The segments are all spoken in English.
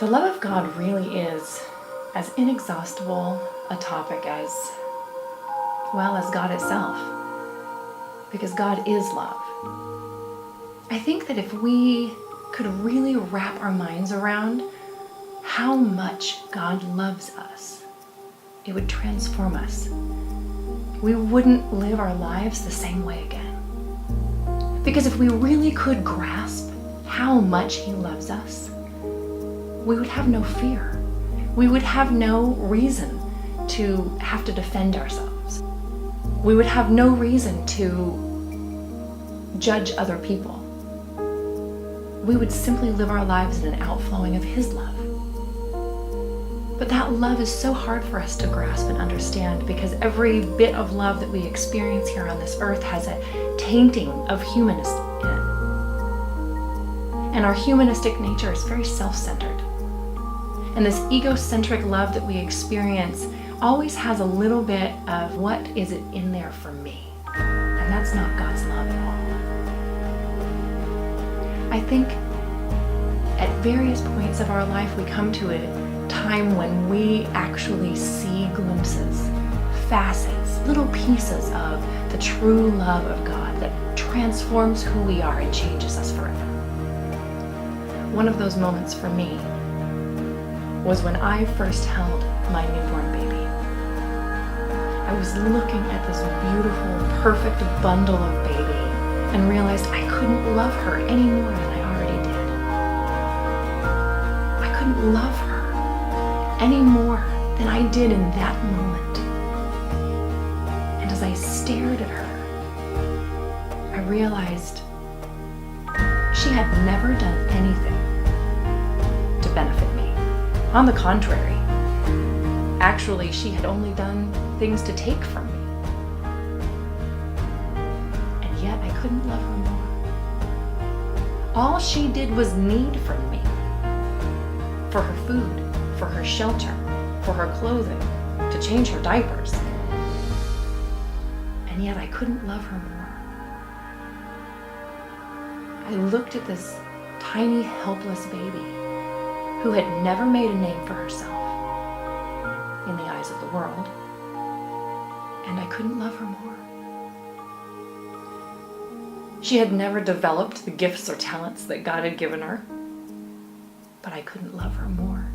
The love of God really is as inexhaustible a topic as, well, as God itself, because God is love. I think that if we could really wrap our minds around how much God loves us, it would transform us. We wouldn't live our lives the same way again. Because if we really could grasp how much He loves us, we would have no fear. We would have no reason to have to defend ourselves. We would have no reason to judge other people. We would simply live our lives in an outflowing of His love. But that love is so hard for us to grasp and understand because every bit of love that we experience here on this earth has a tainting of humanism in it. And our humanistic nature is very self-centered. And this egocentric love that we experience always has a little bit of what is it in there for me? And that's not God's love at all. I think at various points of our life we come to a time when we actually see glimpses, facets, little pieces of the true love of God that transforms who we are and changes us forever. One of those moments for me was when I first held my newborn baby. I was looking at this beautiful, perfect bundle of baby and realized I couldn't love her any more than I already did. I couldn't love her any more than I did in that moment. And as I stared at her, I realized she had never done anything to benefit me. On the contrary, actually, she had only done things to take from me. And yet I couldn't love her more. All she did was need from me. For her food, for her shelter, for her clothing, to change her diapers. And yet I couldn't love her more. I looked at this tiny, helpless baby who had never made a name for herself in the eyes of the world, and I couldn't love her more. She had never developed the gifts or talents that God had given her, but I couldn't love her more.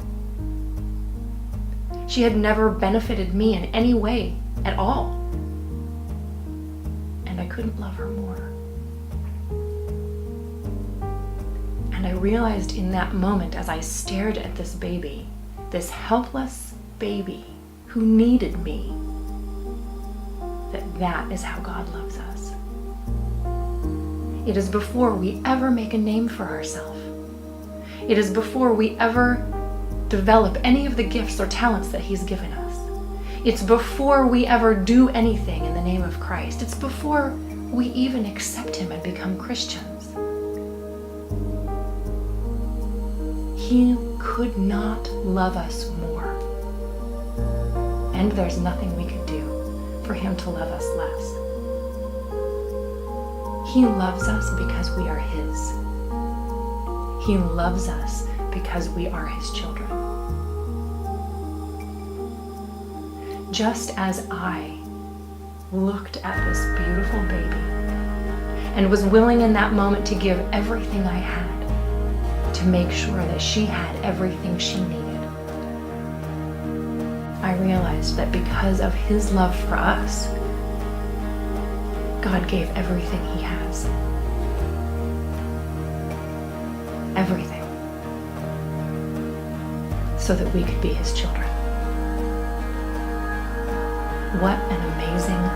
She had never benefited me in any way at all, and I couldn't love her more. And I realized in that moment as I stared at this baby, this helpless baby who needed me, that is how God loves us. It is before we ever make a name for ourselves. It is before we ever develop any of the gifts or talents that He's given us. It's before we ever do anything in the name of Christ. It's before we even accept Him and become Christians. He could not love us more. And there's nothing we could do for Him to love us less. He loves us because we are His. He loves us because we are His children. Just as I looked at this beautiful baby and was willing in that moment to give everything I had to make sure that she had everything she needed, I realized that because of His love for us, God gave everything He has. Everything. So that we could be His children. What an amazing